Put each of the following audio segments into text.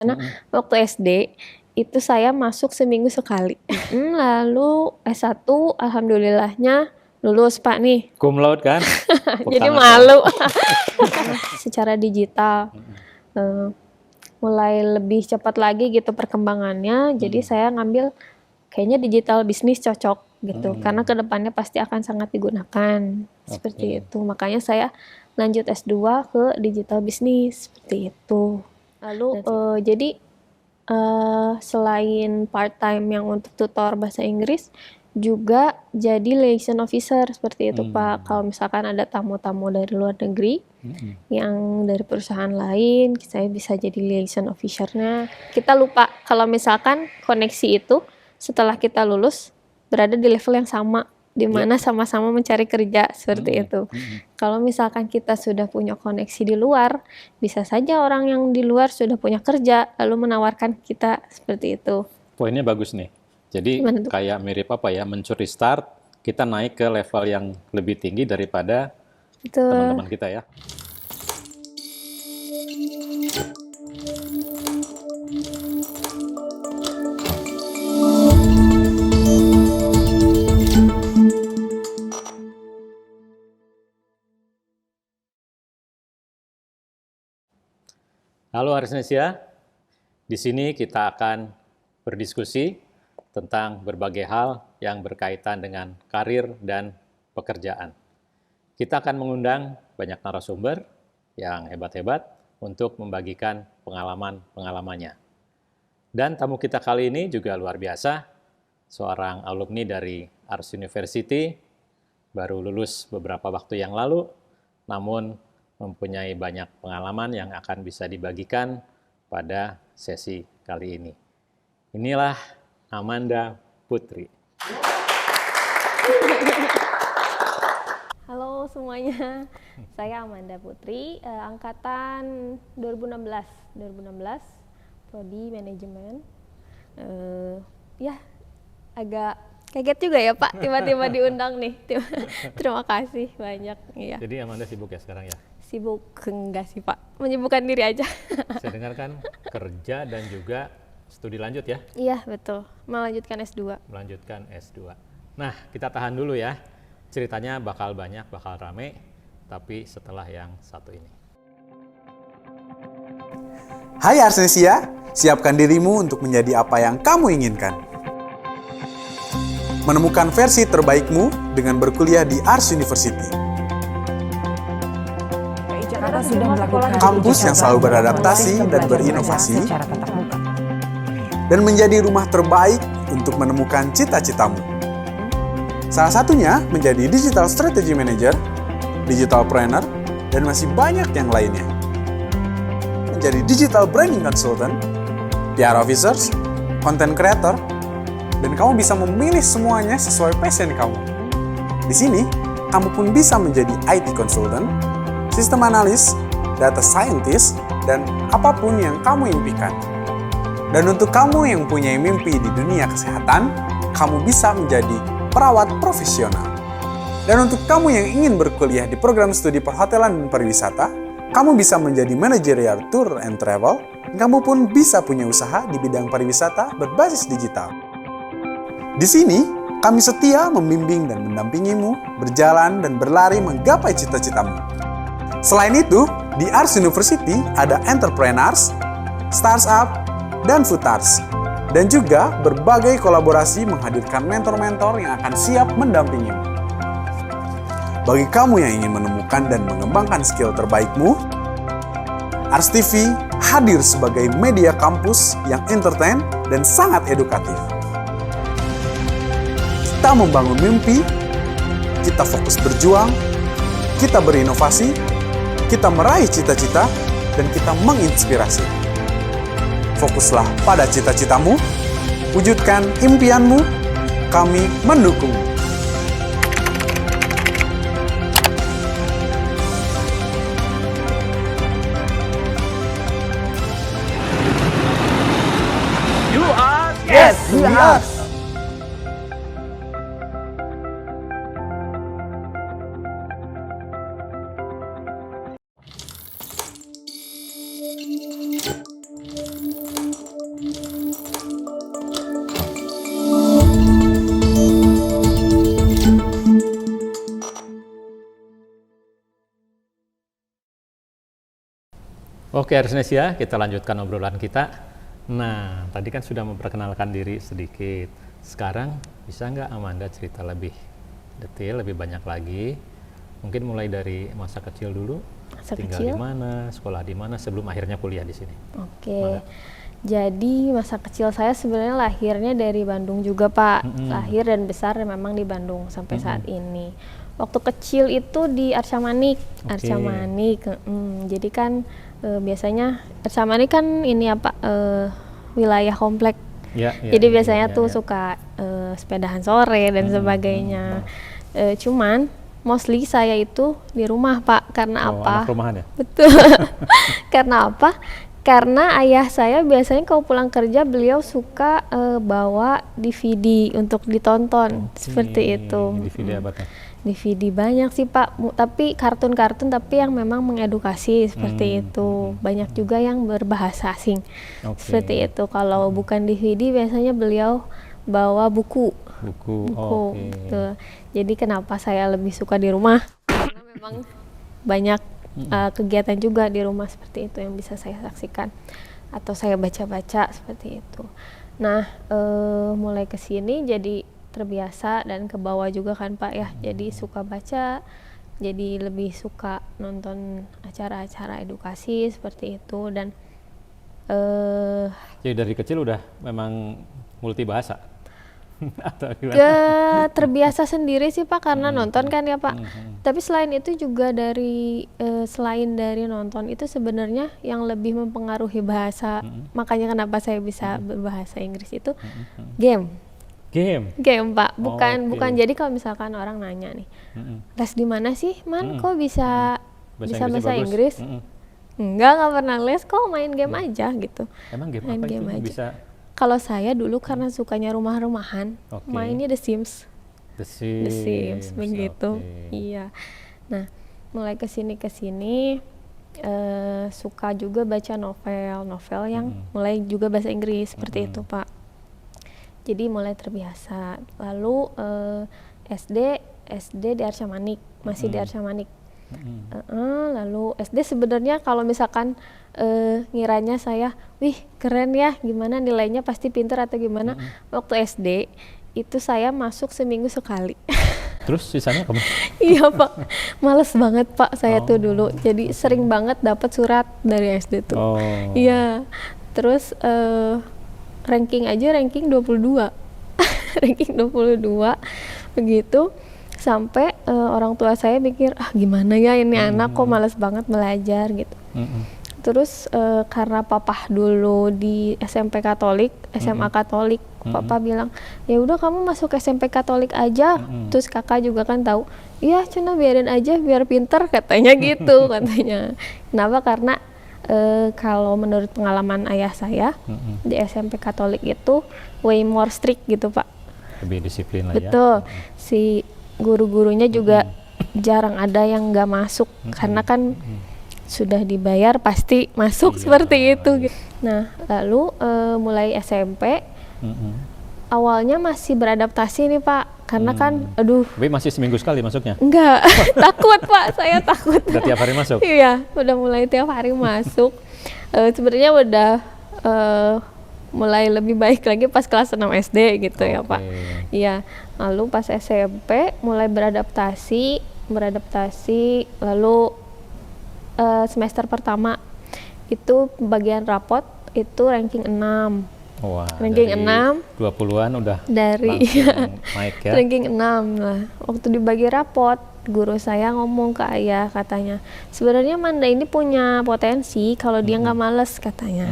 Karena waktu SD itu saya masuk seminggu sekali. Lalu S1 alhamdulillahnya lulus Pak nih. Cum laude kan? Jadi malu. Secara digital mulai lebih cepat lagi gitu perkembangannya. Jadi saya ngambil kayaknya digital bisnis cocok gitu. Karena kedepannya pasti akan sangat digunakan. Seperti itu. Makanya saya lanjut S2 ke digital bisnis seperti itu. Lalu jadi selain part time yang untuk tutor bahasa Inggris juga jadi liaison officer seperti itu Pak. Kalau misalkan ada tamu-tamu dari luar negeri yang dari perusahaan lain, saya bisa jadi liaison officer-nya. Kita lupa kalau misalkan koneksi itu setelah kita lulus berada di level yang sama, di mana sama-sama mencari kerja seperti itu. Kalau misalkan kita sudah punya koneksi di luar, bisa saja orang yang di luar sudah punya kerja lalu menawarkan kita seperti itu. Poinnya bagus nih. Jadi kayak mirip apa ya, mencuri start, kita naik ke level yang lebih tinggi daripada teman-teman kita ya. Halo Arsnesia, di sini kita akan berdiskusi tentang berbagai hal yang berkaitan dengan karir dan pekerjaan. Kita akan mengundang banyak narasumber yang hebat-hebat untuk membagikan pengalaman-pengalamannya. Dan tamu kita kali ini juga luar biasa, seorang alumni dari Ars University, baru lulus beberapa waktu yang lalu, namun mempunyai banyak pengalaman yang akan bisa dibagikan pada sesi kali ini. Inilah Amanda Putri. Halo semuanya, saya Amanda Putri, angkatan 2016, prodi manajemen. Ya, agak kaget juga ya Pak, tiba-tiba diundang nih. Terima kasih banyak. Ya. Jadi Amanda sibuk ya sekarang ya? Sibuk enggak sih Pak, menyibukkan diri aja. Saya dengar kan kerja dan juga studi lanjut ya? Iya betul, melanjutkan S2. Melanjutkan S2. Nah, kita tahan dulu ya. Ceritanya bakal banyak, bakal rame, tapi setelah yang satu ini. Hai Arsnesia, siapkan dirimu untuk menjadi apa yang kamu inginkan. Menemukan versi terbaikmu dengan berkuliah di Ars University. Jakarta sudah melakukan kampus yang selalu beradaptasi dan berinovasi, dan menjadi rumah terbaik untuk menemukan cita-citamu. Salah satunya menjadi Digital Strategy Manager, Digital Planner, dan masih banyak yang lainnya. Menjadi Digital Branding Consultant, PR Officers, Content Creator, dan kamu bisa memilih semuanya sesuai passion kamu. Di sini, kamu pun bisa menjadi IT Consultant, Sistem Analis, Data Scientist, dan apapun yang kamu impikan. Dan untuk kamu yang punya mimpi di dunia kesehatan, kamu bisa menjadi perawat profesional. Dan untuk kamu yang ingin berkuliah di program studi perhotelan dan pariwisata, kamu bisa menjadi managerial tour and travel, dan kamu pun bisa punya usaha di bidang pariwisata berbasis digital. Di sini, kami setia membimbing dan mendampingimu berjalan dan berlari menggapai cita-citamu. Selain itu, di Ars University ada entrepreneurs, startup, dan futars. Dan juga berbagai kolaborasi menghadirkan mentor-mentor yang akan siap mendampingimu. Bagi kamu yang ingin menemukan dan mengembangkan skill terbaikmu, Ars TV hadir sebagai media kampus yang entertain dan sangat edukatif. Kita membangun mimpi, kita fokus berjuang, kita berinovasi, kita meraih cita-cita, dan kita menginspirasi. Fokuslah pada cita-citamu, wujudkan impianmu, kami mendukung. You are Yes, we are. Oke, Arsnesia, kita lanjutkan obrolan kita. Nah, tadi kan sudah memperkenalkan diri sedikit. Sekarang bisa nggak Amanda cerita lebih detail, lebih banyak lagi? Mungkin mulai dari masa kecil dulu. Masa tinggal kecil? di mana, sekolah di mana sebelum akhirnya kuliah di sini. Oke. Jadi masa kecil saya sebenarnya lahirnya dari Bandung juga, Pak. Lahir dan besar memang di Bandung sampai saat ini. Waktu kecil itu di Arca Manik. Arca Manik. Jadi kan biasanya Arca Manik kan ini apa wilayah komplek. Jadi biasanya tuh suka sepedahan sore dan sebagainya. Cuman mostly saya itu di rumah, Pak. Karena apa? Anak rumahan ya? Betul. Karena apa? Karena ayah saya biasanya kalau pulang kerja beliau suka bawa DVD untuk ditonton seperti itu. DVD apa tuh? DVD banyak sih, Pak, tapi kartun-kartun tapi yang memang mengedukasi seperti itu. Banyak juga yang berbahasa asing seperti itu. Kalau bukan DVD biasanya beliau bawa buku. Gitu. Jadi kenapa saya lebih suka di rumah? Karena memang banyak kegiatan juga di rumah seperti itu yang bisa saya saksikan atau saya baca-baca seperti itu. Nah, mulai ke sini jadi terbiasa dan ke bawah juga kan, Pak ya. Jadi suka baca, jadi lebih suka nonton acara-acara edukasi seperti itu dan jadi dari kecil udah memang multi bahasa. Atau gimana? Terbiasa sendiri sih, Pak, karena nonton kan ya, Pak. Tapi selain itu juga dari selain dari nonton itu sebenarnya yang lebih mempengaruhi bahasa, makanya kenapa saya bisa berbahasa Inggris itu game, Pak. Bukan jadi kalau misalkan orang nanya nih, les di mana sih, Man? Kok bisa bahasa Inggris? Nggak pernah les, kok main game aja gitu. Emang game main apa game itu aja. bisa? Kalau saya dulu karena sukanya rumah-rumahan, mainnya The Sims begitu. Iya. Nah, mulai kesini suka juga baca novel yang mulai juga bahasa Inggris seperti itu, Pak. Jadi mulai terbiasa. Lalu SD di Arca Manik, masih di Arca Manik. Lalu SD sebenarnya kalau misalkan ngiranya saya, wih keren ya, gimana nilainya pasti pinter atau gimana. Waktu SD itu saya masuk seminggu sekali. Terus sisanya kamu? Iya, Pak, males banget, Pak, saya tuh dulu. Jadi sering banget dapat surat dari SD tuh. Iya. Terus ranking 22 ranking 22 begitu. Sampai orang tua saya mikir, gimana ya ini anak kok malas banget belajar gitu. Terus karena papa dulu di SMP Katolik, SMA Katolik, papa bilang, ya udah kamu masuk SMP Katolik aja. Terus kakak juga kan tahu, iya Cina biarin aja biar pinter katanya gitu katanya. Kenapa? Karena kalau menurut pengalaman ayah saya di SMP Katolik itu way more strict gitu, Pak. Lebih disiplin lah. Betul. Si guru-gurunya juga jarang ada yang nggak masuk karena kan sudah dibayar pasti masuk seperti itu. Nah, lalu mulai SMP awalnya masih beradaptasi nih, Pak, karena kan Tapi masih seminggu sekali masuknya? Enggak, takut, Pak, saya takut. Udah tiap hari masuk? Iya, udah mulai tiap hari masuk. Sebenarnya udah mulai lebih baik lagi pas kelas 6 SD gitu ya, Pak. Iya, lalu pas SMP mulai beradaptasi, lalu semester pertama itu bagian rapot itu ranking 6. Wah, ranking 6 20-an udah dari naik ya. Ranking 6 lah. Waktu dibagi rapot, guru saya ngomong ke ayah, katanya, sebenarnya Manda ini punya potensi kalau dia nggak males katanya.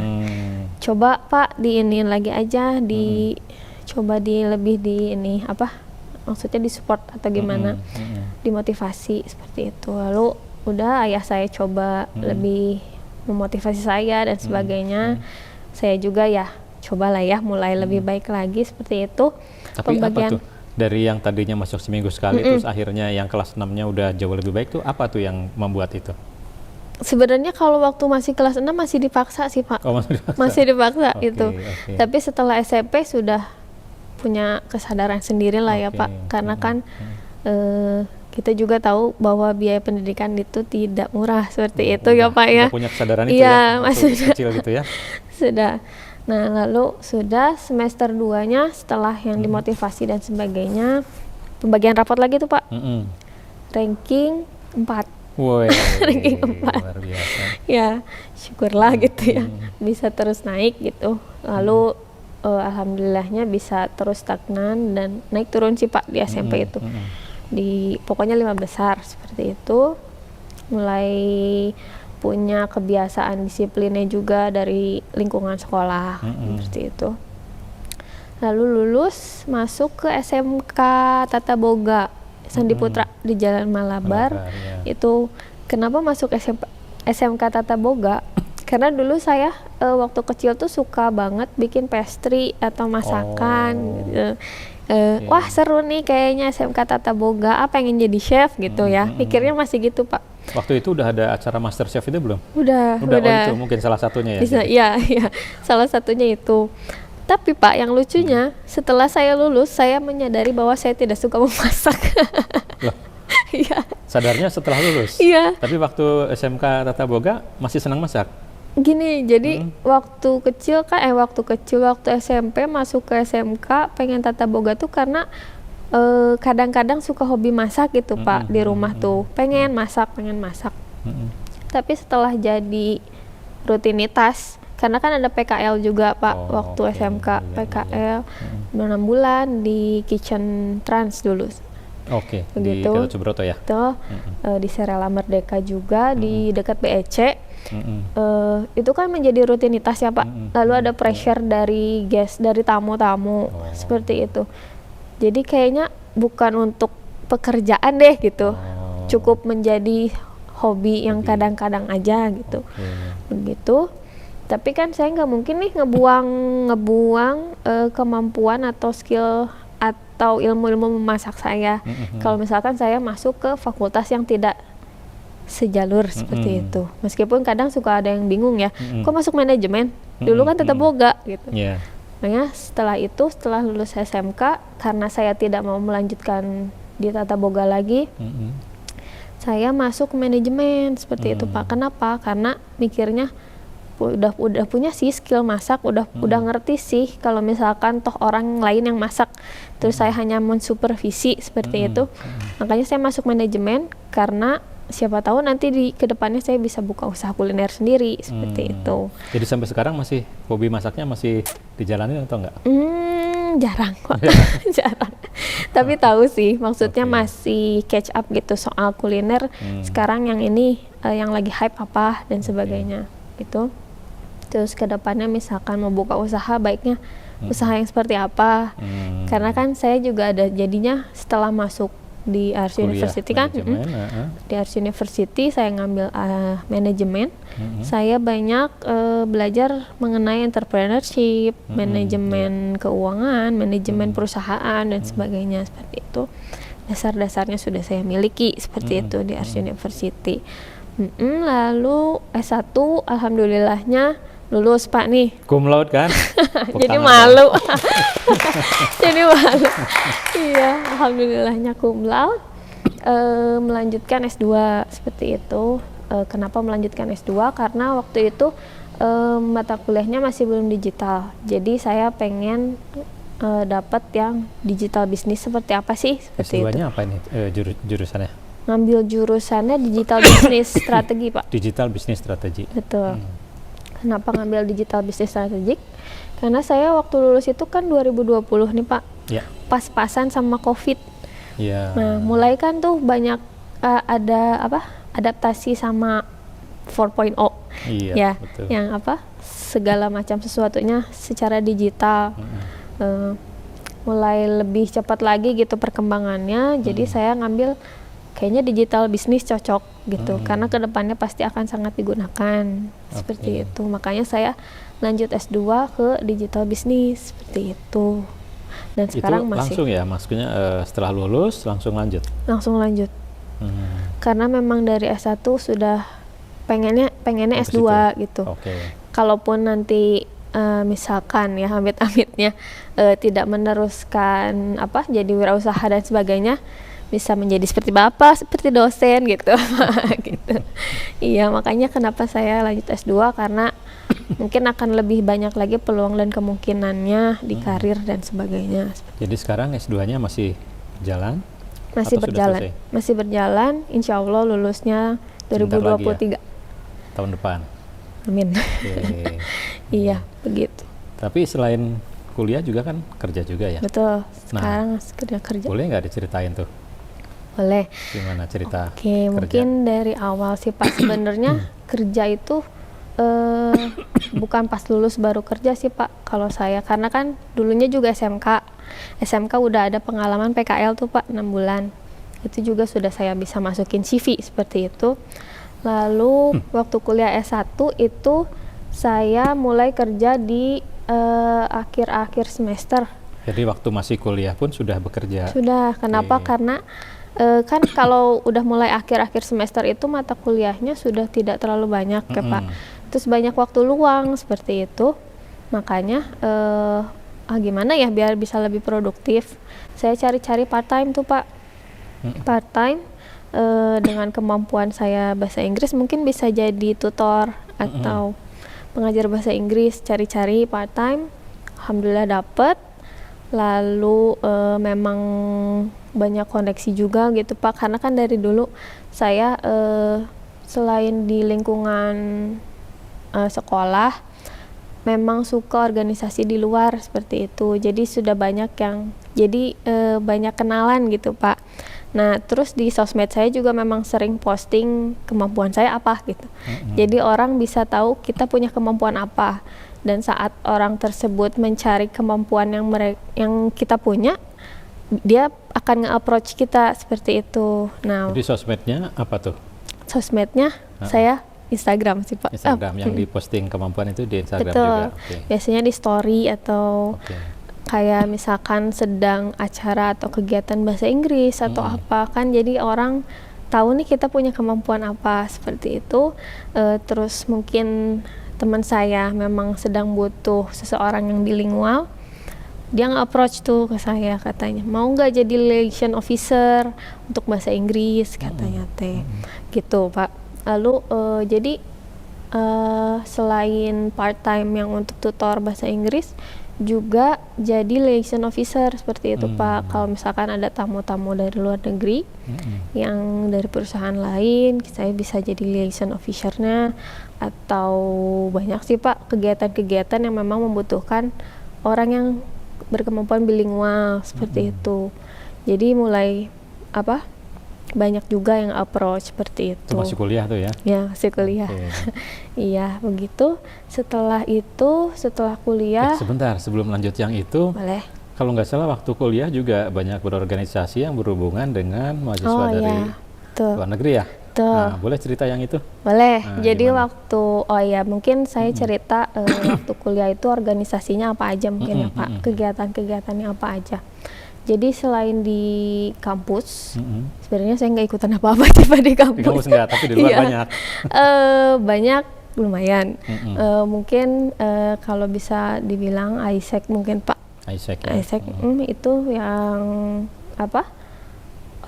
Coba Pak diinin lagi aja, coba lebih di ini apa? Maksudnya di support atau gimana? Dimotivasi seperti itu. Lalu udah ayah saya coba lebih memotivasi saya dan sebagainya. Saya juga ya cobalah ya mulai lebih baik lagi seperti itu. Tapi apa tuh dari yang tadinya masuk seminggu sekali terus akhirnya yang kelas 6-nya udah jauh lebih baik tuh, apa tuh yang membuat itu? Sebenarnya kalau waktu masih kelas 6 masih dipaksa sih, Pak. Masih dipaksa itu. Tapi setelah SMP sudah punya kesadaran sendiri lah ya, Pak. Karena kan kita juga tahu bahwa biaya pendidikan itu tidak murah seperti itu ya Pak ya. Udah punya kesadaran itu Iya, ya, waktu kecil gitu ya. Sudah. Nah, lalu sudah semester 2-nya setelah yang dimotivasi dan sebagainya, pembagian rapot lagi tuh Pak. Ranking 4. Woi, Ranking 4. luar biasa. Ya, syukurlah gitu ya. Bisa terus naik gitu. Lalu alhamdulillahnya bisa terus stagnan dan naik turun sih Pak di SMP itu. Di pokoknya 5 besar seperti itu. Mulai punya kebiasaan disiplinnya juga dari lingkungan sekolah seperti itu. Lalu lulus masuk ke SMK Tata Boga Sandi Putra di Jalan Malabar. Ya. Itu kenapa masuk SMK Tata Boga? Karena dulu saya waktu kecil tuh suka banget bikin pastry atau masakan gitu. Wah seru nih kayaknya SMK Tata Boga, pengen jadi chef gitu ya. Pikirnya masih gitu Pak. Waktu itu udah ada acara Master Chef itu belum? Udah. Oh, itu mungkin salah satunya ya? Bisa, iya, salah satunya itu. Tapi Pak, yang lucunya setelah saya lulus, saya menyadari bahwa saya tidak suka memasak. Loh, Iya. sadarnya setelah lulus? Iya. Tapi waktu SMK Tata Boga masih senang masak? Gini, jadi waktu SMP masuk ke SMK pengen Tata Boga tuh karena kadang-kadang suka hobi masak gitu Pak di rumah tuh pengen masak. Tapi setelah jadi rutinitas karena kan ada PKL juga Pak waktu SMK PKL 6 bulan di Kitchen Trans dulu. Oke, di Begitu. Gatot Subroto ya? Itu di Serela Merdeka juga di dekat BEC. Itu kan menjadi rutinitas ya Pak. Lalu ada pressure dari guest, dari tamu-tamu seperti itu. Jadi kayaknya bukan untuk pekerjaan deh gitu. Cukup menjadi hobi yang kadang-kadang aja gitu. Begitu. Tapi kan saya nggak mungkin nih ngebuang kemampuan atau skill atau ilmu-ilmu memasak saya. Kalau misalkan saya masuk ke fakultas yang tidak sejalur seperti itu. Meskipun kadang suka ada yang bingung ya, kok masuk manajemen? Dulu kan Tata Boga gitu. Makanya setelah lulus SMK, karena saya tidak mau melanjutkan di Tata Boga lagi, saya masuk manajemen seperti itu Pak. Kenapa? Karena mikirnya udah punya sih skill masak, udah ngerti sih kalau misalkan toh orang lain yang masak, terus saya hanya mensupervisi seperti itu. Makanya saya masuk manajemen karena siapa tahu nanti di kedepannya saya bisa buka usaha kuliner sendiri seperti itu. Jadi sampai sekarang masih hobi masaknya masih dijalani atau enggak? Jarang kok. Jarang. Tapi tahu sih maksudnya masih catch up gitu soal kuliner. Sekarang yang ini yang lagi hype apa dan sebagainya gitu. Terus kedepannya misalkan mau buka usaha, baiknya usaha yang seperti apa? Karena kan saya juga ada jadinya setelah masuk di Ars University kan, di Ars University saya ngambil manajemen. Saya banyak belajar mengenai entrepreneurship, manajemen keuangan, manajemen perusahaan dan sebagainya seperti itu. Dasar-dasarnya sudah saya miliki seperti itu di Ars University. Lalu S1 alhamdulillahnya lulus Pak nih. Cum laude kan? Jadi malu. Jadi malu. Iya, alhamdulillahnya cum laude. Melanjutkan S2 seperti itu. Kenapa melanjutkan S2? Karena waktu itu mata kuliahnya masih belum digital. Jadi saya pengen dapat yang digital bisnis seperti apa sih? Seperti S2-nya itu. apa ini jurusannya? Ngambil jurusannya digital business strategi Pak. Digital business strategi. Betul. Kenapa ngambil digital business strategic? Karena saya waktu lulus itu kan 2020 nih Pak, pas-pasan sama COVID. Nah mulai kan tuh banyak ada adaptasi sama 4.0, betul. Yang segala macam sesuatunya secara digital. Mulai lebih cepat lagi gitu perkembangannya. Jadi saya ngambil kayaknya digital bisnis cocok gitu, karena kedepannya pasti akan sangat digunakan seperti itu. Makanya saya lanjut S2 ke digital bisnis seperti itu. Dan sekarang itu masih langsung ya, maksudnya setelah lulus langsung lanjut? Langsung lanjut. Karena memang dari S1 sudah pengennya S2 gitu. Kalaupun nanti misalkan ya amit-amitnya tidak meneruskan jadi wirausaha dan sebagainya, bisa menjadi seperti bapak, seperti dosen gitu. Gitu. Iya, makanya kenapa saya lanjut S2, karena mungkin akan lebih banyak lagi peluang dan kemungkinannya di karir dan sebagainya. Jadi sekarang S2-nya masih jalan? Masih Atau sudah berjalan. selesai? Masih berjalan, insya Allah lulusnya Sebentar lagi 2023. Tahun depan. Amin. Oke. Iya, begitu. Tapi selain kuliah juga kan kerja juga ya? Betul. Sekarang kerja. Boleh nggak diceritain tuh Boleh. gimana cerita Oke, kerja? mungkin dari awal sih Pak, sebenarnya kerja itu bukan pas lulus baru kerja sih Pak kalau saya, karena kan dulunya juga SMK udah ada pengalaman PKL tuh Pak 6 bulan. Itu juga sudah saya bisa masukin CV seperti itu. Lalu waktu kuliah S1 itu saya mulai kerja di akhir-akhir semester. Jadi waktu masih kuliah pun sudah bekerja? Sudah. Kenapa? Oke. Karena kan kalau udah mulai akhir-akhir semester itu mata kuliahnya sudah tidak terlalu banyak ya Pak. Terus banyak waktu luang seperti itu. Makanya gimana ya biar bisa lebih produktif. Saya cari-cari part-time tuh Pak. Part-time dengan kemampuan saya bahasa Inggris mungkin bisa jadi tutor atau pengajar bahasa Inggris. Cari-cari part-time. Alhamdulillah dapet. Lalu memang banyak koneksi juga gitu Pak, karena kan dari dulu saya selain di lingkungan sekolah memang suka organisasi di luar seperti itu, jadi sudah banyak banyak kenalan gitu Pak. Nah terus di sosmed saya juga memang sering posting kemampuan saya apa gitu, jadi orang bisa tahu kita punya kemampuan apa. Dan saat orang tersebut mencari kemampuan yang kita punya, dia akan nge-approach kita seperti itu. Nah, jadi sosmednya apa tuh? Sosmednya saya Instagram sih Pak. Instagram yang diposting kemampuan itu di Instagram Betul. juga? Okay. Biasanya di story atau kayak misalkan sedang acara atau kegiatan bahasa Inggris atau apa kan, jadi orang tahu nih kita punya kemampuan apa seperti itu. Terus mungkin teman saya memang sedang butuh seseorang yang bilingual, dia nge-approach tuh ke saya, katanya mau nggak jadi liaison officer untuk bahasa Inggris katanya teh gitu Pak. Lalu jadi selain part time yang untuk tutor bahasa Inggris juga jadi liaison officer seperti itu Pak. Kalau misalkan ada tamu-tamu dari luar negeri yang dari perusahaan lain, saya bisa jadi liaison officer-nya. Atau banyak sih Pak kegiatan-kegiatan yang memang membutuhkan orang yang berkemampuan bilingual seperti itu. Jadi mulai banyak juga yang approach seperti itu. Itu masih kuliah tuh ya? Ya, masih kuliah. Iya, begitu. Setelah kuliah. Sebentar, sebelum lanjut yang itu, boleh. Kalau nggak salah waktu kuliah juga banyak berorganisasi yang berhubungan dengan mahasiswa dari luar negeri ya? Nah, boleh cerita yang itu? Boleh. Nah, jadi gimana? mungkin saya cerita waktu kuliah itu organisasinya apa aja mungkin ya Pak, kegiatan-kegiatannya apa aja. Jadi selain di kampus, sebenarnya saya nggak ikutan apa-apa sih Pak di kampus. Di kampus nggak, tapi di luar banyak. Banyak, lumayan. Mungkin kalau bisa dibilang ISEC mungkin Pak. ISEC ya? ISEC itu yang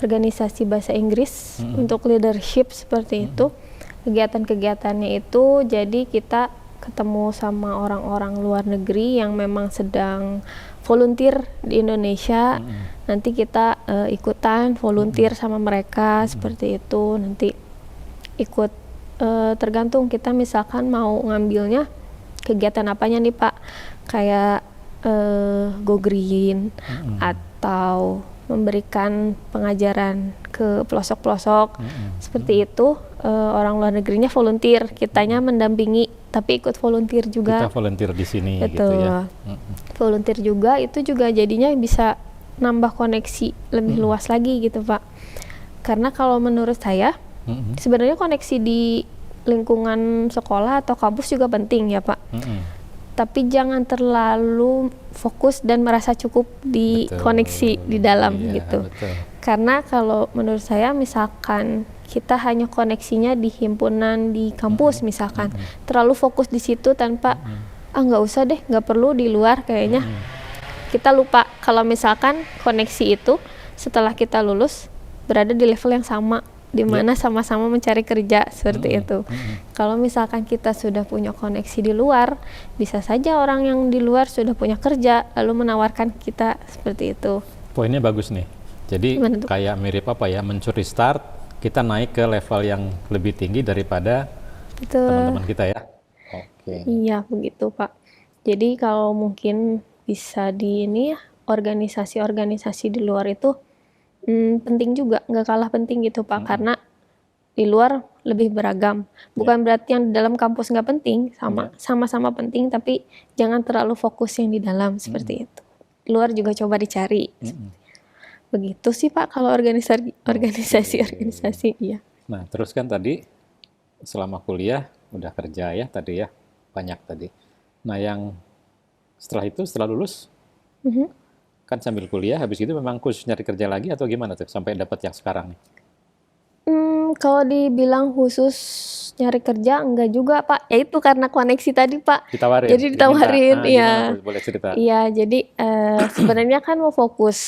organisasi bahasa Inggris untuk leadership seperti itu. Kegiatan-kegiatannya itu jadi kita ketemu sama orang-orang luar negeri yang memang sedang volunteer di Indonesia. Nanti kita ikutan volunteer sama mereka seperti itu. Nanti ikut tergantung kita misalkan mau ngambilnya kegiatan apanya nih Pak, kayak Go Green atau memberikan pengajaran ke pelosok-pelosok seperti itu. Orang luar negerinya volunteer, kitanya mendampingi tapi ikut volunteer juga. Kita volunteer di sini. Betul. Gitu ya. Volunteer juga, itu juga jadinya bisa nambah koneksi lebih luas lagi gitu Pak. Karena kalau menurut saya sebenarnya koneksi di lingkungan sekolah atau kampus juga penting ya Pak. Tapi jangan terlalu fokus dan merasa cukup di koneksi di dalam gitu. Betul. Karena kalau menurut saya misalkan kita hanya koneksinya di himpunan di kampus misalkan, terlalu fokus di situ tanpa nggak usah deh, nggak perlu di luar kayaknya. Kita lupa kalau misalkan koneksi itu setelah kita lulus berada di level yang sama, di mana sama-sama mencari kerja seperti itu. Kalau misalkan kita sudah punya koneksi di luar, bisa saja orang yang di luar sudah punya kerja lalu menawarkan kita seperti itu. Poinnya bagus nih. Jadi Gimana tuh? kayak mirip apa ya, mencuri start, kita naik ke level yang lebih tinggi daripada Itu teman-teman kita ya. Oke. iya begitu Pak. Jadi kalau mungkin bisa di ini ya, organisasi-organisasi di luar itu penting juga, nggak kalah penting gitu Pak, karena di luar lebih beragam. Bukan berarti yang di dalam kampus nggak penting, sama-sama penting, tapi jangan terlalu fokus yang di dalam seperti itu. Di luar juga coba dicari. Begitu sih Pak kalau organisasi, iya. Nah, terus kan tadi selama kuliah udah kerja ya tadi ya, banyak tadi. Nah, yang setelah lulus, kan sambil kuliah, habis itu memang khusus nyari kerja lagi atau gimana tuh sampai dapat yang sekarang nih? Kalau dibilang khusus nyari kerja enggak juga Pak. Ya itu karena koneksi tadi Pak. Ditawarin? Jadi ditawarin, Diminta. iya. Gimana tuh? Boleh cerita? Iya, jadi sebenarnya kan mau fokus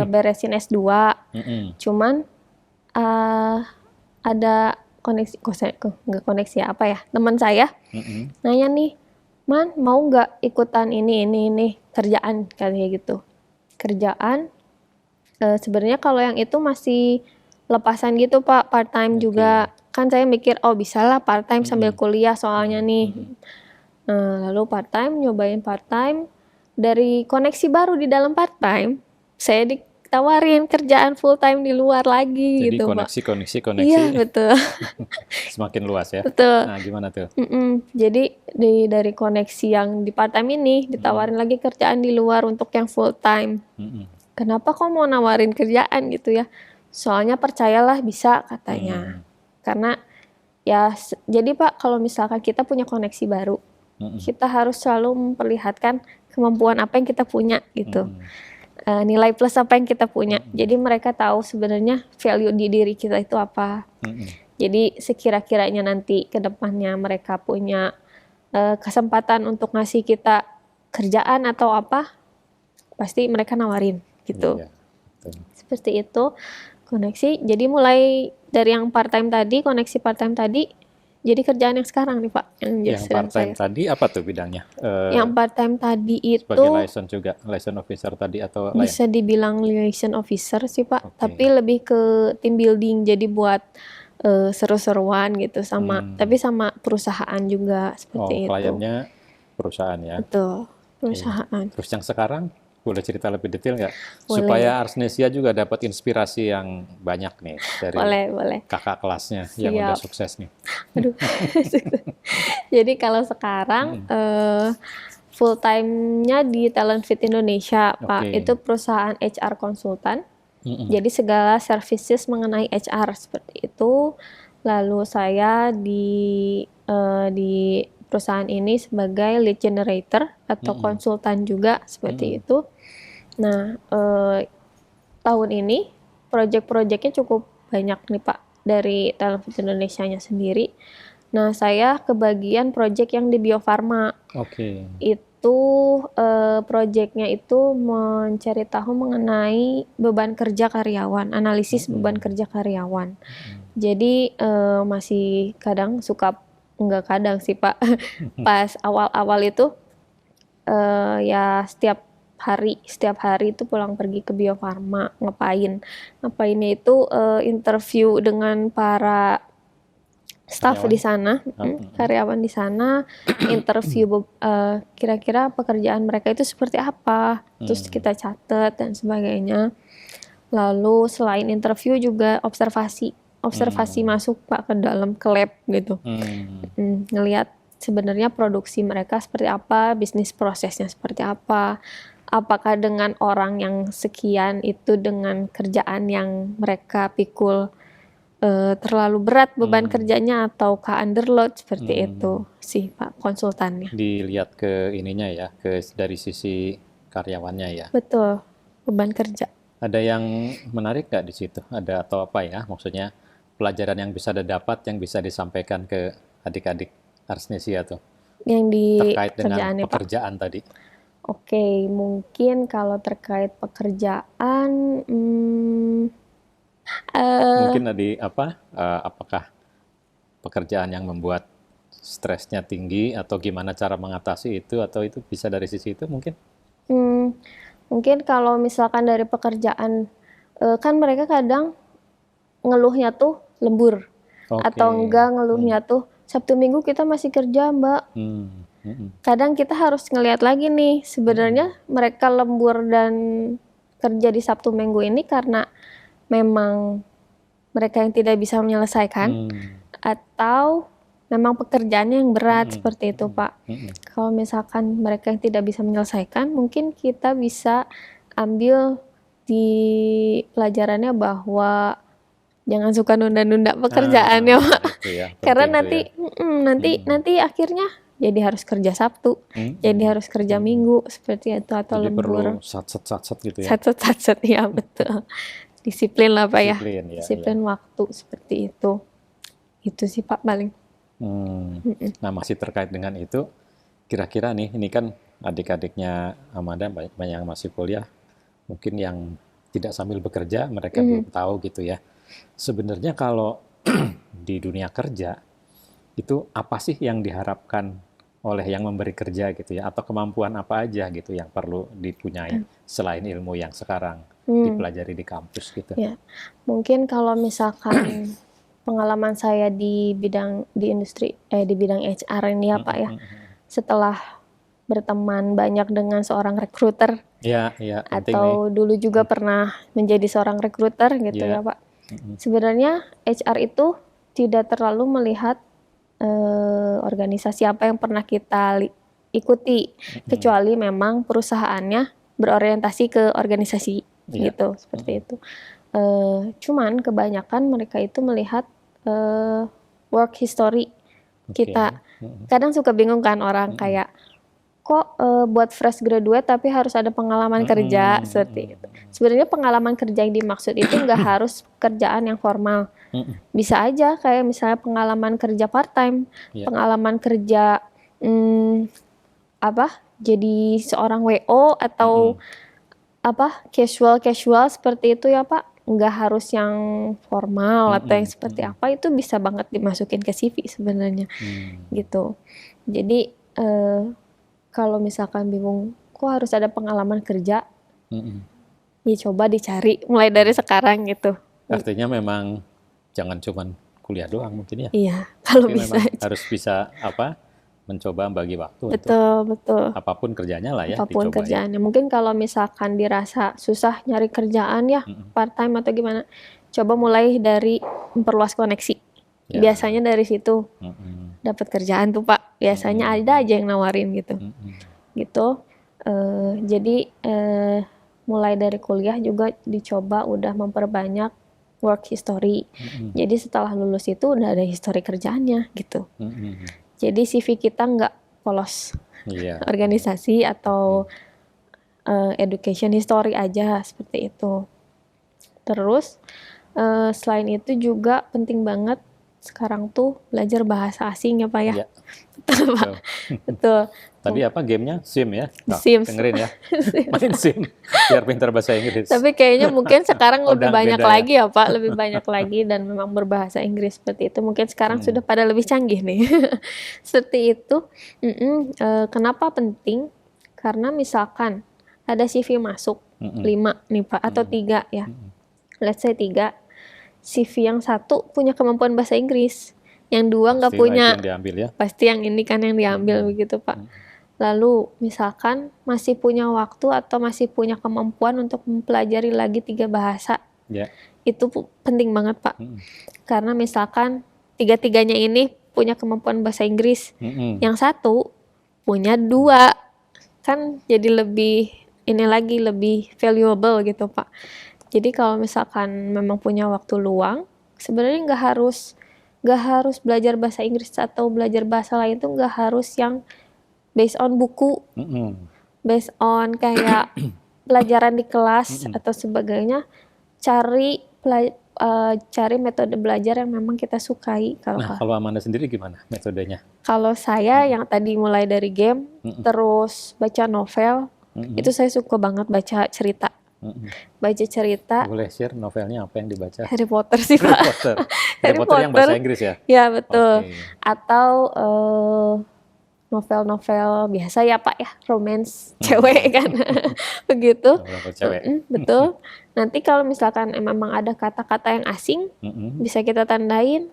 beresin S2. Cuman ada koneksi, nggak koneksi ya, apa ya? Teman saya nanya nih, Man, mau nggak ikutan ini kerjaan kayak gitu. Kerjaan sebenarnya kalau yang itu masih lepasan gitu Pak, part time juga. Kan saya mikir, oh bisalah part time sambil kuliah soalnya nih. Lalu part time, nyobain part time. Dari koneksi baru di dalam part time, saya ditawarin kerjaan full time di luar lagi. Jadi gitu koneksi Pak. Iya betul. semakin luas ya. Betul. Nah, gimana tuh? Jadi dari koneksi yang di part time ini ditawarin lagi kerjaan di luar untuk yang full time. Kenapa kok mau nawarin kerjaan gitu ya? Soalnya percayalah bisa katanya. Karena ya jadi Pak, kalau misalkan kita punya koneksi baru, kita harus selalu memperlihatkan kemampuan apa yang kita punya gitu. Nilai plus apa yang kita punya. Jadi mereka tahu sebenarnya value di diri kita itu apa. Jadi sekira-kiranya nanti ke depannya mereka punya kesempatan untuk ngasih kita kerjaan atau apa, pasti mereka nawarin gitu. Iya, betul. Seperti itu koneksi. Jadi mulai dari yang part time tadi, koneksi part time tadi, jadi kerjaan yang sekarang nih Pak. Yang part time tadi apa tuh bidangnya? Yang part time tadi itu sebagai liaison juga, liaison officer tadi atau lain? bisa dibilang liaison officer sih Pak, tapi lebih ke team building. Jadi buat seru-seruan gitu tapi sama perusahaan juga seperti itu. Kliennya perusahaan ya. Betul, perusahaan. Terus yang sekarang boleh cerita lebih detail nggak? Boleh. Supaya Arsnesia juga dapat inspirasi yang banyak nih dari Boleh. kakak kelasnya yang udah sukses nih. Aduh. Jadi kalau sekarang full time-nya di Talent Fit Indonesia, Pak. Itu perusahaan HR konsultan. Jadi segala services mengenai HR seperti itu. Lalu saya di perusahaan ini sebagai lead generator atau konsultan juga seperti itu. Nah, tahun ini proyek-proyeknya cukup banyak nih Pak dari Talent Fit Indonesia-nya sendiri. Nah, saya kebagian proyek yang di Bio Farma. Itu proyeknya itu mencari tahu mengenai beban kerja karyawan, analisis beban kerja karyawan. Jadi masih kadang suka, enggak kadang sih Pak, pas awal-awal itu ya setiap hari itu pulang pergi ke Bio Farma. Ngapainnya itu interview dengan para staff di sana, karyawan di sana, interview kira-kira pekerjaan mereka itu seperti apa, terus kita catat dan sebagainya. Lalu selain interview juga observasi masuk Pak ke dalam ke lab gitu, ngelihat sebenarnya produksi mereka seperti apa, bisnis prosesnya seperti apa, apakah dengan orang yang sekian itu dengan kerjaan yang mereka pikul terlalu berat beban kerjanya ataukah underload, seperti itu sih Pak konsultannya. Dilihat ke ininya ya, dari sisi karyawannya ya. Betul, beban kerja. Ada yang menarik nggak di situ? Ada atau apa ya? Maksudnya pelajaran yang bisa didapat, yang bisa disampaikan ke adik-adik Arsnesia tuh? Yang di terkait dengan pekerjaan tadi. Oke, mungkin kalau terkait pekerjaan Mungkin apakah pekerjaan yang membuat stresnya tinggi atau gimana cara mengatasi itu, atau itu bisa dari sisi itu mungkin? Hmm, mungkin kalau misalkan dari pekerjaan, kan mereka kadang ngeluhnya tuh lembur, atau Oke. enggak ngeluhnya tuh Sabtu Minggu kita masih kerja Mbak. Kadang kita harus ngelihat lagi nih, sebenarnya mereka lembur dan kerja di Sabtu Minggu ini karena memang mereka yang tidak bisa menyelesaikan, atau memang pekerjaannya yang berat seperti itu Pak. Kalau misalkan mereka yang tidak bisa menyelesaikan, mungkin kita bisa ambil di pelajarannya bahwa jangan suka nunda-nunda pekerjaannya Pak. Itu ya, Karena penting tuh ya. nanti akhirnya jadi harus kerja Sabtu, jadi harus kerja Minggu seperti itu, atau Jadi lembur. perlu sat gitu ya. Sat ya betul. Disiplin lah Pak ya. Disiplin, ya, Disiplin waktu seperti itu. Itu sih Pak paling. Nah, masih terkait dengan itu, kira-kira nih, ini kan adik-adiknya Amanda banyak yang masih kuliah, mungkin yang tidak sambil bekerja, mereka belum tahu gitu ya. Sebenarnya kalau di dunia kerja, itu apa sih yang diharapkan oleh yang memberi kerja gitu ya, atau kemampuan apa aja gitu yang perlu dipunyai selain ilmu yang sekarang dipelajari di kampus gitu. Ya, mungkin kalau misalkan pengalaman saya di bidang di bidang HR ini ya Pak ya, setelah berteman banyak dengan seorang rekruter, Ya, penting nih. atau dulu juga pernah menjadi seorang rekruter gitu ya Pak. Sebenarnya HR itu tidak terlalu melihat organisasi apa yang pernah kita ikuti, kecuali memang perusahaannya berorientasi ke organisasi gitu, seperti itu. Cuman kebanyakan mereka itu melihat work history kita. Kadang suka bingung kan orang kayak, kok buat fresh graduate tapi harus ada pengalaman kerja seperti itu. Sebenarnya pengalaman kerja yang dimaksud itu nggak harus kerjaan yang formal. Bisa aja kayak misalnya pengalaman kerja part time, pengalaman kerja jadi seorang WO atau casual seperti itu ya Pak. Nggak harus yang formal atau yang seperti apa, itu bisa banget dimasukin ke CV sebenarnya gitu. Jadi kalau misalkan bingung kok harus ada pengalaman kerja, ya coba dicari mulai dari sekarang gitu. Artinya memang jangan cuman kuliah doang mungkin ya. Iya, kalau Tapi bisa. memang harus bisa mencoba bagi waktu Betul. apapun kerjanya lah ya. Apapun dicoba kerjaannya. Mungkin kalau misalkan dirasa susah nyari kerjaan ya, part time atau gimana, coba mulai dari memperluas koneksi. Ya. Biasanya dari situ dapat kerjaan tuh Pak. Biasanya ada aja yang nawarin gitu. Gitu. Jadi mulai dari kuliah juga dicoba udah memperbanyak work history. Jadi setelah lulus itu udah ada history kerjaannya gitu. Jadi CV kita nggak polos organisasi atau education history aja seperti itu. Terus selain itu juga penting banget sekarang tuh belajar bahasa asing ya Pak ya. Iya. Betul Pak. Betul. Tadi game-nya SIM ya? Sims. Dengerin ya. Main SIM biar pintar bahasa Inggris. Tapi kayaknya mungkin sekarang lebih Udah banyak beda ya. lagi ya Pak, lebih banyak lagi dan memang berbahasa Inggris seperti itu. Mungkin sekarang sudah pada lebih canggih nih. Seperti itu. Kenapa penting? Karena misalkan ada CV masuk 5 nih Pak, atau 3 ya. Let's say 3. CV yang 1 punya kemampuan bahasa Inggris, yang 2 nggak Pastilah punya. itu yang diambil ya. Pasti yang ini kan yang diambil begitu Pak. Lalu misalkan masih punya waktu atau masih punya kemampuan untuk mempelajari lagi 3 bahasa, itu penting banget Pak. Karena misalkan 3-tiganya ini punya kemampuan bahasa Inggris, yang 1 punya 2, kan jadi lebih valuable gitu Pak. Jadi kalau misalkan memang punya waktu luang, sebenarnya nggak harus belajar bahasa Inggris atau belajar bahasa lain tuh nggak harus yang based on buku, based on kayak pelajaran di kelas atau sebagainya. Cari metode belajar yang memang kita sukai. Kalau Amanda sendiri gimana metodenya? Kalau saya yang tadi mulai dari game, terus baca novel, itu saya suka banget baca cerita. Mm-mm. baca cerita. Boleh share novelnya apa yang dibaca? Harry Potter sih Harry Pak. Potter. Harry Harry Potter yang bahasa Potter. Inggris ya? Ya betul. Oke. Atau novel-novel biasa ya Pak ya, romance cewek kan, begitu. Novel cewek. Betul. Nanti kalau misalkan memang ada kata-kata yang asing, Mm-mm. bisa kita tandain,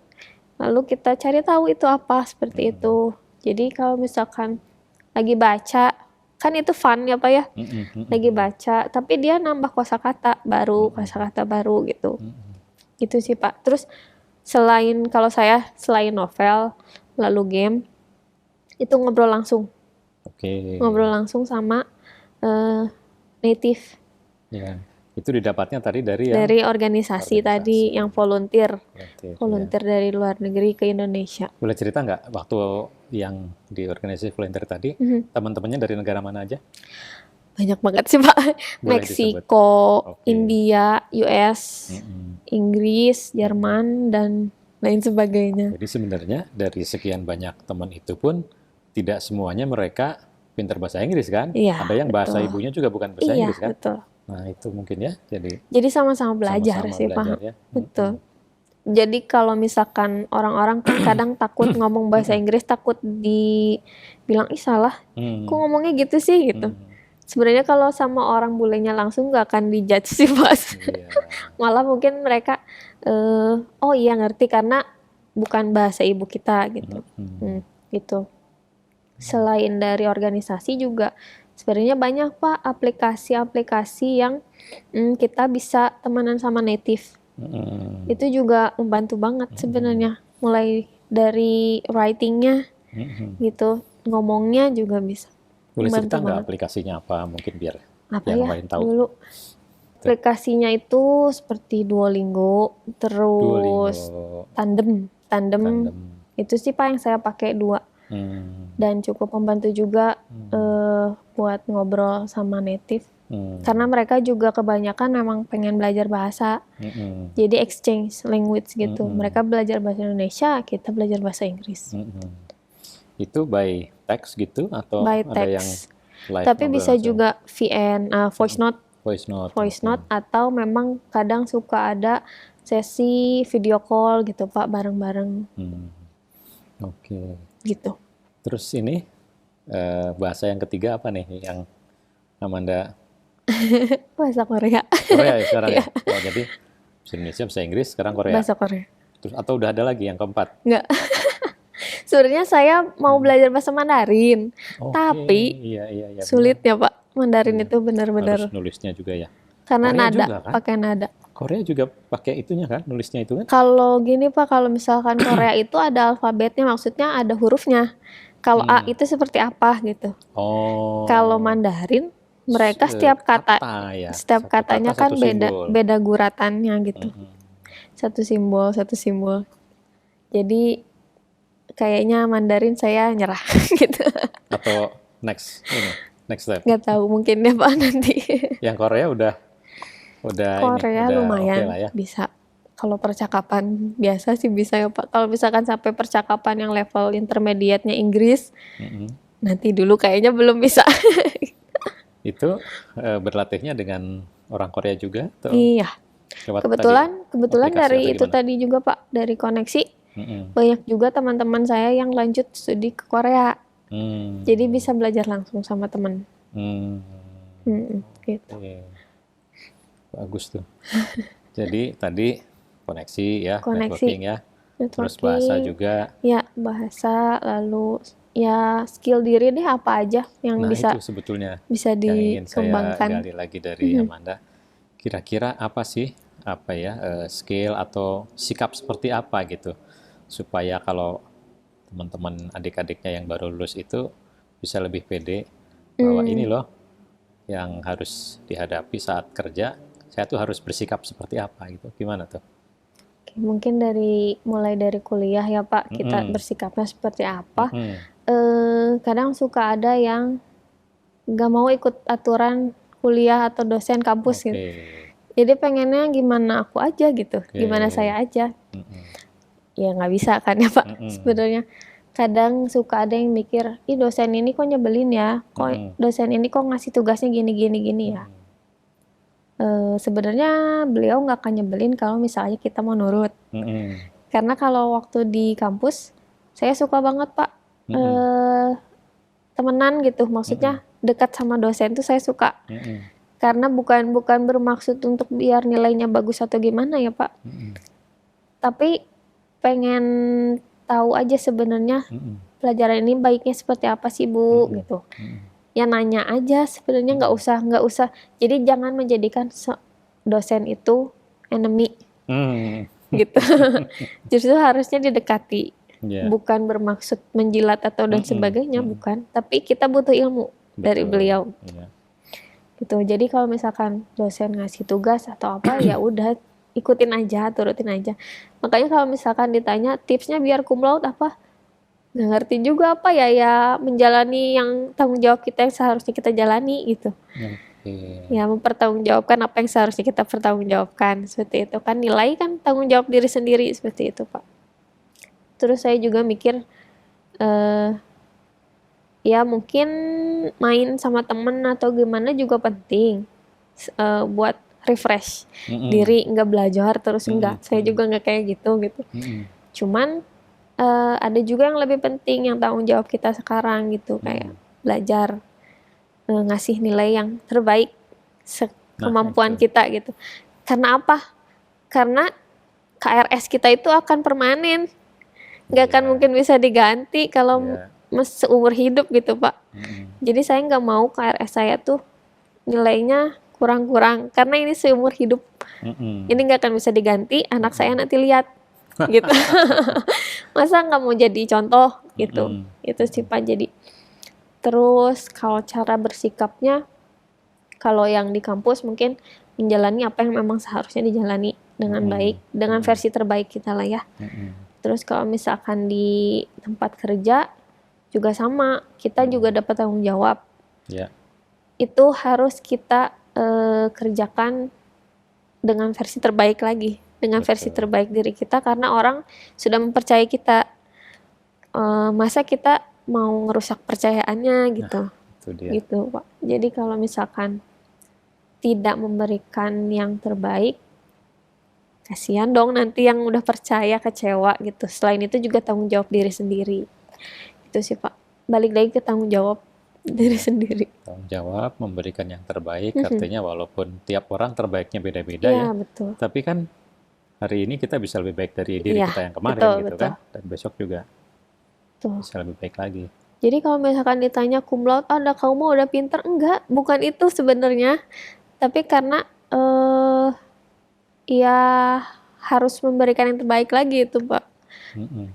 lalu kita cari tahu itu apa, seperti itu. Jadi kalau misalkan lagi baca, kan itu fun ya Pak ya, Mm-mm. lagi baca, tapi dia nambah kosakata baru gitu. Mm-mm. Gitu sih Pak. Terus kalau saya selain novel, lalu game, itu ngobrol langsung sama native Ya, itu didapatnya tadi dari yang dari organisasi tadi yang volunteer volunteer, ya. dari luar negeri ke Indonesia. Boleh cerita nggak waktu yang di organisasi volunteer tadi, teman-temannya dari negara mana aja? Banyak banget sih Pak. Boleh Meksiko, Oke. India, US, Mm-mm. Inggris, Jerman, dan lain sebagainya. Jadi sebenarnya dari sekian banyak teman itu pun tidak semuanya mereka pintar bahasa Inggris kan? Iya, Ada yang bahasa betul. ibunya juga bukan bahasa Iya, Inggris kan? betul. Nah itu mungkin ya, Jadi sama-sama belajar sama-sama sih belajar Pak. ya. Betul. Jadi kalau misalkan orang-orang kan kadang takut ngomong bahasa Inggris, takut dibilang ih salah, kok ngomongnya gitu sih gitu. Sebenarnya kalau sama orang bulenya langsung nggak akan dijudge sih Mas. Iya. Malah mungkin mereka oh iya ngerti karena bukan bahasa ibu kita gitu. Gitu. Selain dari organisasi juga sebenarnya banyak Pak aplikasi-aplikasi yang kita bisa temenan sama native. Itu juga membantu banget sebenarnya. Mulai dari writingnya gitu, ngomongnya juga bisa. Boleh Membantu cerita nggak banget. aplikasinya apa mungkin biar Apa yang ya lain tahu? dulu aplikasinya itu seperti Duolingo, terus Duolingo, Tandem Tandem. itu sih Pak yang saya pakai 2 dan cukup membantu juga buat ngobrol sama native karena mereka juga kebanyakan memang pengen belajar bahasa, jadi exchange language gitu. Mereka belajar bahasa Indonesia, kita belajar bahasa Inggris. Itu by text gitu atau By ada yang text. live Tapi ngobrol bisa langsung? juga VN, voice note, Voice note. atau memang kadang suka ada sesi video call gitu Pak bareng-bareng Oke. gitu. Terus ini bahasa yang ketiga apa nih yang Amanda? Bahasa Korea. Korea ya sekarang ya. Oh, jadi bahasa Indonesia, bahasa Inggris, sekarang Korea. Bahasa Korea. Terus atau udah ada lagi yang keempat? Enggak. Sebenarnya saya mau belajar bahasa Mandarin, Oke, tapi iya, sulit ya Pak. Mandarin itu benar-benar harus nulisnya juga ya. karena Korea nada, juga kan? pakai nada. Korea juga pakai itunya kan, nulisnya itu kan? Kalau gini Pak, kalau misalkan Korea itu ada alfabetnya, maksudnya ada hurufnya. Kalau A itu seperti apa gitu. Oh. Kalau Mandarin mereka setiap ya. setiap Satu katanya kata, kan satu simbol. beda guratannya gitu. Satu simbol. Jadi kayaknya Mandarin saya nyerah gitu. Atau next step. Nggak tahu mungkin ya Pak nanti. Yang Korea udah Korea udah lumayan oke lah ya. bisa. Kalau percakapan biasa sih bisa ya Pak. Kalau misalkan sampai percakapan yang level intermediate-nya Inggris, nanti dulu kayaknya belum bisa. Itu berlatihnya dengan orang Korea juga? Atau Iya. lewat Kebetulan aplikasi dari atau itu gimana? tadi juga Pak, dari koneksi. Banyak juga teman-teman saya yang lanjut studi ke Korea. Jadi bisa belajar langsung sama teman. Gitu. Oke. Bagus tuh. Jadi tadi koneksi ya, Koneksi. networking ya. Terus bahasa juga. Ya, bahasa, lalu ya skill diri deh apa aja yang Nah, bisa itu sebetulnya bisa yang ingin saya dikembangkan. gali lagi dari Amanda. Kira-kira apa sih skill atau sikap seperti apa gitu supaya kalau teman-teman adik-adiknya yang baru lulus itu bisa lebih pede bahwa ini loh yang harus dihadapi saat kerja. Saya tuh harus bersikap seperti apa gitu. Gimana tuh? Mungkin mulai dari kuliah ya Pak, kita bersikapnya seperti apa. Kadang suka ada yang nggak mau ikut aturan kuliah atau dosen kampus gitu. Jadi pengennya gimana aku aja gitu, gimana saya aja. Ya nggak bisa kan ya Pak, sebenarnya. Kadang suka ada yang mikir, ih dosen ini kok nyebelin ya, kok dosen ini kok ngasih tugasnya gini ya. sebenarnya beliau nggak akan nyebelin kalau misalnya kita mau nurut. Karena kalau waktu di kampus, saya suka banget Pak temenan gitu, maksudnya dekat sama dosen tuh saya suka. Karena bukan bermaksud untuk biar nilainya bagus atau gimana ya Pak. Tapi pengen tahu aja sebenarnya pelajaran ini baiknya seperti apa sih Bu gitu. Ya nanya aja sebenarnya, nggak usah. Jadi jangan menjadikan dosen itu enemy gitu. Justru harusnya didekati, bukan bermaksud menjilat atau dan sebagainya, bukan. Tapi kita butuh ilmu dari beliau. Gitu. Jadi kalau misalkan dosen ngasih tugas atau apa ya udah ikutin aja, turutin aja. Makanya kalau misalkan ditanya tipsnya biar cum laude apa, nggak ngerti juga apa ya menjalani yang tanggung jawab kita yang seharusnya kita jalani gitu. Ya mempertanggungjawabkan apa yang seharusnya kita pertanggungjawabkan, seperti itu kan. Nilai kan tanggung jawab diri sendiri, seperti itu Pak. Terus saya juga mikir ya mungkin main sama temen atau gimana juga penting buat refresh diri, nggak belajar terus enggak. Saya juga nggak kayak gitu. Cuman ada juga yang lebih penting yang tanggung jawab kita sekarang gitu, kayak belajar ngasih nilai yang terbaik kemampuan kita gitu. Karena apa? Karena KRS kita itu akan permanen, nggak akan mungkin bisa diganti kalau seumur hidup gitu Pak. Jadi saya nggak mau KRS saya tuh nilainya kurang-kurang, karena ini seumur hidup. Ini nggak akan bisa diganti, anak saya nanti lihat gitu. Masa nggak mau jadi contoh gitu. Itu sih Pak. Jadi terus kalau cara bersikapnya, kalau yang di kampus mungkin menjalani apa yang memang seharusnya dijalani dengan baik, dengan versi terbaik kita lah ya. Terus kalau misalkan di tempat kerja juga sama, kita juga dapat tanggung jawab. Itu harus kita kerjakan dengan versi terbaik lagi, dengan versi terbaik diri kita, karena orang sudah mempercayai kita. Masa kita mau ngerusak percayaannya gitu. Gitu Pak. Jadi kalau misalkan tidak memberikan yang terbaik, kasihan dong nanti yang udah percaya kecewa gitu. Selain itu juga tanggung jawab diri sendiri. Itu sih Pak. Balik lagi ke tanggung jawab diri sendiri. Tanggung jawab memberikan yang terbaik, artinya walaupun tiap orang terbaiknya beda-beda ya. Betul. Tapi kan hari ini kita bisa lebih baik dari diri kita yang kemarin gitu kan. Dan besok juga bisa lebih baik lagi. Jadi kalau misalkan ditanya cum laude, ada kamu udah pinter, enggak, bukan itu sebenarnya. Tapi karena ya harus memberikan yang terbaik lagi itu Pak.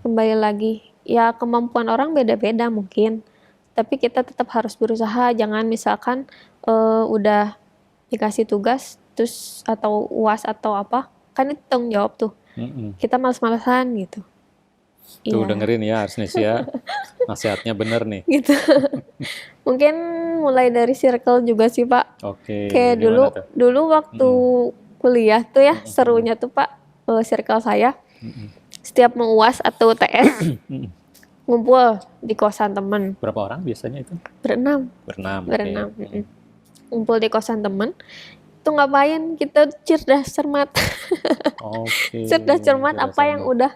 Kembali lagi, ya kemampuan orang beda-beda mungkin. Tapi kita tetap harus berusaha, jangan misalkan udah dikasih tugas terus atau UAS atau apa, kan itu tanggung jawab tuh. Kita malas-malasan gitu. Tuh dengerin ya Arsnesia, nasihatnya bener nih. Gitu. Mungkin mulai dari circle juga sih Pak. Kayak dulu waktu kuliah tuh ya, serunya tuh Pak, circle saya. Setiap mau UAS atau UTS, ngumpul di kosan temen. Berapa orang biasanya itu? Berenam. Ngumpul di kosan temen. Itu ngapain? Kita cerdas cermat. Cerdas cermat apa yang udah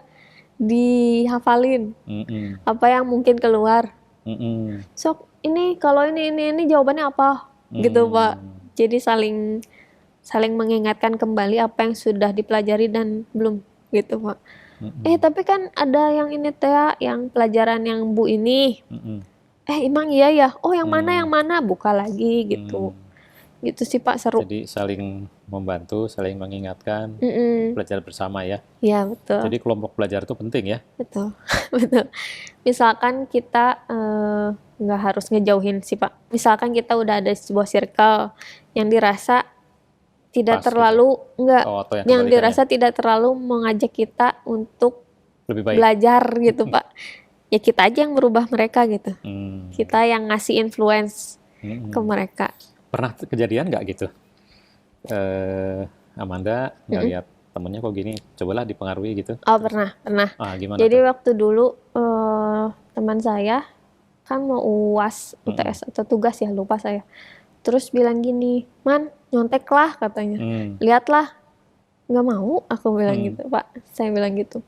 dihafalin, apa yang mungkin keluar. Sok ini kalau ini jawabannya apa, gitu Pak. Jadi saling mengingatkan kembali apa yang sudah dipelajari dan belum, gitu Pak. Tapi kan ada yang ini teh, yang pelajaran yang Bu ini. Emang iya ya? Oh yang mana? Buka lagi gitu. Gitu sih Pak, seru. Jadi saling membantu, saling mengingatkan, belajar bersama ya. Iya betul. Jadi kelompok belajar itu penting ya. Betul, betul. Misalkan kita nggak harus ngejauhin sih Pak. Misalkan kita udah ada sebuah circle yang dirasa tidak terlalu yang dirasa tidak terlalu mengajak kita untuk lebih baik belajar gitu Pak. Ya kita aja yang merubah mereka gitu. Kita yang ngasih influence ke mereka. Pernah kejadian nggak gitu? Amanda ngeliat temennya kok gini, cobalah dipengaruhi gitu? Oh pernah. Gimana Jadi tuh? waktu dulu teman saya kan mau UAS, UTS atau tugas ya, lupa saya. Terus bilang gini, Man, nyontek lah katanya. Lihatlah, nggak mau, aku bilang gitu, Pak. Saya bilang gitu,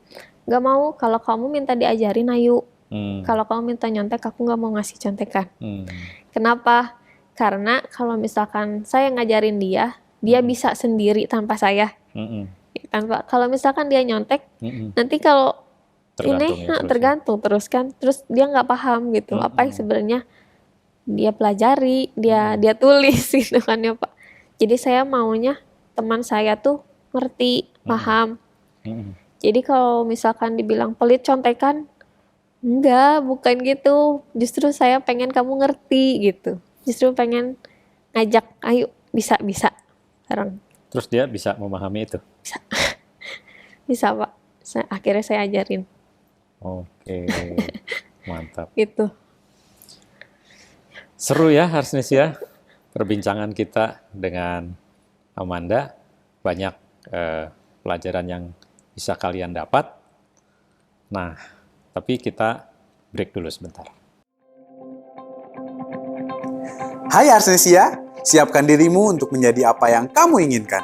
nggak mau. Kalau kamu minta diajarin, ayo. Kalau kamu minta nyontek, aku nggak mau ngasih contekan. Kenapa? Karena kalau misalkan saya ngajarin dia bisa sendiri tanpa saya. Kan, Pak. Kalau misalkan dia nyontek, nanti kalau tergantung terus kan, terus dia nggak paham gitu apa yang sebenarnya dia pelajari, dia tulis gitu kan ya, Pak. Jadi saya maunya teman saya tuh ngerti, paham. Jadi kalau misalkan dibilang pelit contekan, enggak, bukan gitu. Justru saya pengen kamu ngerti gitu. Justru pengen ngajak, ayo bisa bareng. Terus dia bisa memahami itu? Bisa, Pak. Akhirnya saya ajarin. Oke, mantap. Gitu. Seru ya, Arsnesia, perbincangan kita dengan Amanda. Banyak pelajaran yang bisa kalian dapat. Nah, tapi kita break dulu sebentar. Hai Arsnesia, siapkan dirimu untuk menjadi apa yang kamu inginkan.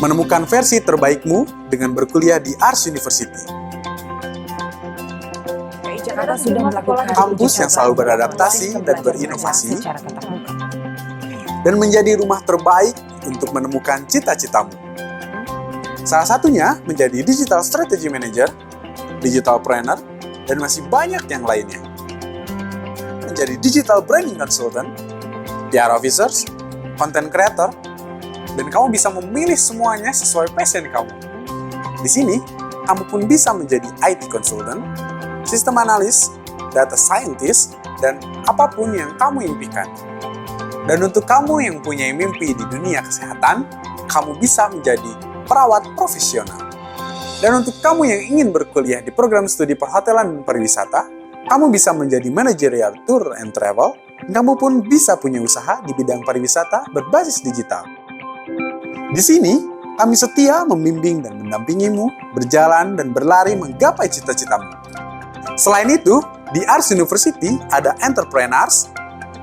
Menemukan versi terbaikmu dengan berkuliah di Ars University. Jakarta sudah melakukan kampus yang selalu beradaptasi dan berinovasi, secara tatap muka. dan menjadi rumah terbaik untuk menemukan cita-citamu. Salah satunya menjadi Digital Strategy Manager, Digital Planner, dan masih banyak yang lainnya. Menjadi Digital Branding Consultant, PR Officers, Content Creator, dan kamu bisa memilih semuanya sesuai passion kamu. Di sini, kamu pun bisa menjadi IT Consultant, System Analyst, Data Scientist, dan apapun yang kamu impikan. Dan untuk kamu yang punya mimpi di dunia kesehatan, kamu bisa menjadi perawat profesional. Dan untuk kamu yang ingin berkuliah di program studi perhotelan dan pariwisata, kamu bisa menjadi managerial tour and travel, dan kamu pun bisa punya usaha di bidang pariwisata berbasis digital. Di sini, kami setia membimbing dan mendampingimu berjalan dan berlari menggapai cita-citamu. Selain itu, di Ars University ada entrepreneurs,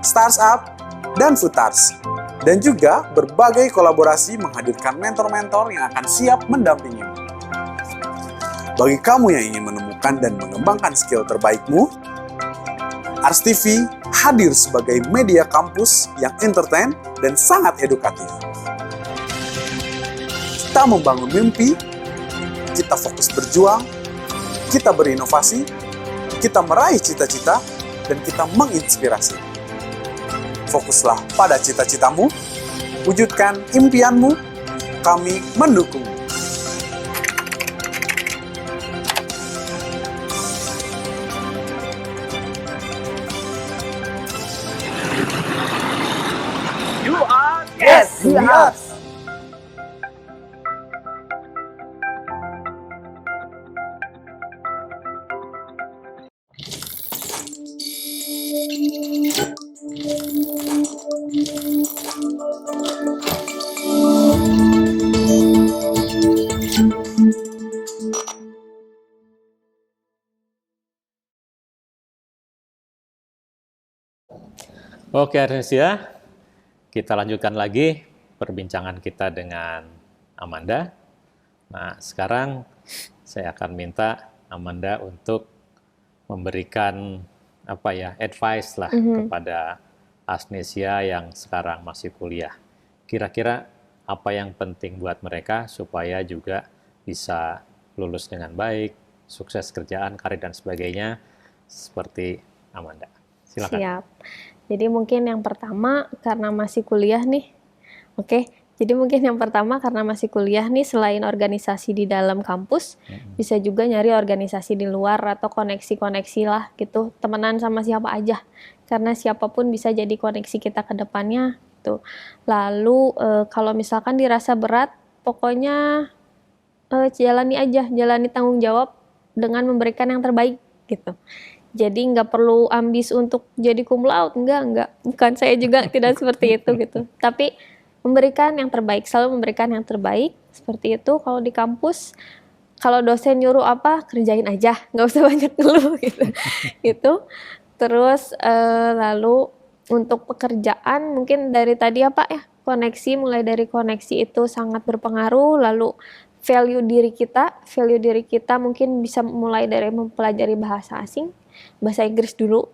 startup, dan futars. Dan juga berbagai kolaborasi menghadirkan mentor-mentor yang akan siap mendampingimu. Bagi kamu yang ingin menemukan dan mengembangkan skill terbaikmu, Ars TV hadir sebagai media kampus yang entertain dan sangat edukatif. Kita membangun mimpi, kita fokus berjuang, kita berinovasi, kita meraih cita-cita, dan kita menginspirasi. Fokuslah pada cita-citamu, wujudkan impianmu, kami mendukungmu. Yes, we are. Oke, Arsnesia, kita lanjutkan lagi perbincangan kita dengan Amanda. Nah, sekarang saya akan minta Amanda untuk memberikan advice lah kepada Arsnesia yang sekarang masih kuliah. Kira-kira apa yang penting buat mereka supaya juga bisa lulus dengan baik, sukses kerjaan, karir dan sebagainya, seperti Amanda. Silakan. Siap. Jadi mungkin yang pertama karena masih kuliah nih. Oke. Jadi mungkin yang pertama karena masih kuliah nih, selain organisasi di dalam kampus, bisa juga nyari organisasi di luar atau koneksi-koneksi lah gitu. Temenan sama siapa aja. Karena siapapun bisa jadi koneksi kita ke depannya gitu. Lalu kalau misalkan dirasa berat, pokoknya jalani aja, jalani tanggung jawab dengan memberikan yang terbaik gitu. Jadi nggak perlu ambis untuk jadi cum laude, enggak. Bukan, saya juga tidak seperti itu gitu. Tapi memberikan yang terbaik, selalu memberikan yang terbaik, seperti itu. Kalau di kampus, kalau dosen nyuruh apa, kerjain aja, nggak usah banyak ngeluh gitu. Gitu. Terus lalu Untuk pekerjaan mungkin dari tadi ya Pak ya, koneksi, mulai dari koneksi itu sangat berpengaruh, lalu value diri kita mungkin bisa mulai dari mempelajari bahasa asing, bahasa Inggris dulu.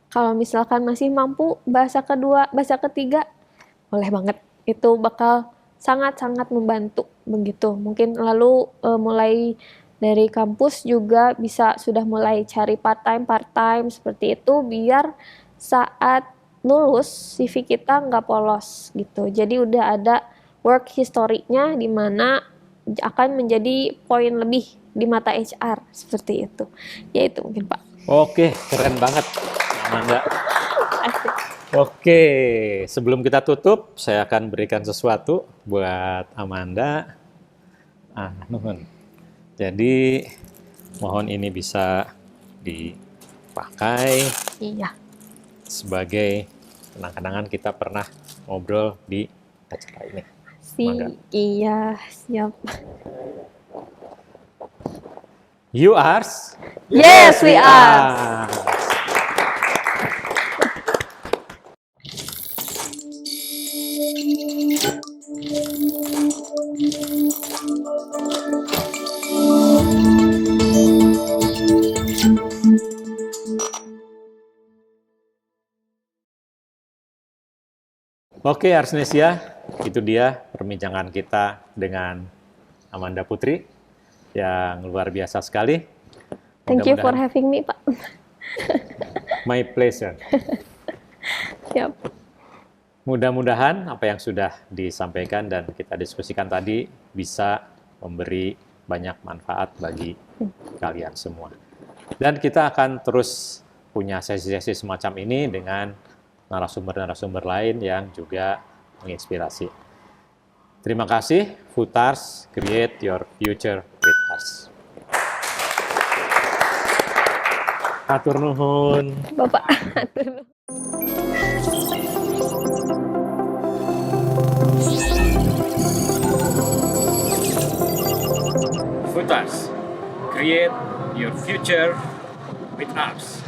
Kalau misalkan masih mampu bahasa kedua, bahasa ketiga, boleh banget. Itu bakal sangat-sangat membantu begitu. Mungkin lalu mulai dari kampus juga bisa sudah mulai cari part-time seperti itu biar saat lulus CV kita nggak polos gitu. Jadi udah ada work history-nya di mana akan menjadi poin lebih di mata HR seperti itu. Ya itu mungkin Pak. Oke, keren banget, Amanda. Asik. Oke, sebelum kita tutup, saya akan berikan sesuatu buat Amanda. Nuhun. Jadi, mohon ini bisa dipakai Iya. sebagai kenang-kenangan kita pernah ngobrol di acara ini. Mangga. Iya, siap. You are? Yes, we are. Oke, Arsnesia, itu dia perbincangan kita dengan Amanda Putri yang luar biasa sekali. Thank you for Mudah-mudahan- having me, Pak. My pleasure. Siap. Mudah-mudahan apa yang sudah disampaikan dan kita diskusikan tadi bisa memberi banyak manfaat bagi kalian semua. Dan kita akan terus punya sesi-sesi semacam ini dengan narasumber-narasumber lain yang juga menginspirasi. Terima kasih, Futars, create your future with us. Hatur nuhun. Bapak. Futars, create your future with us.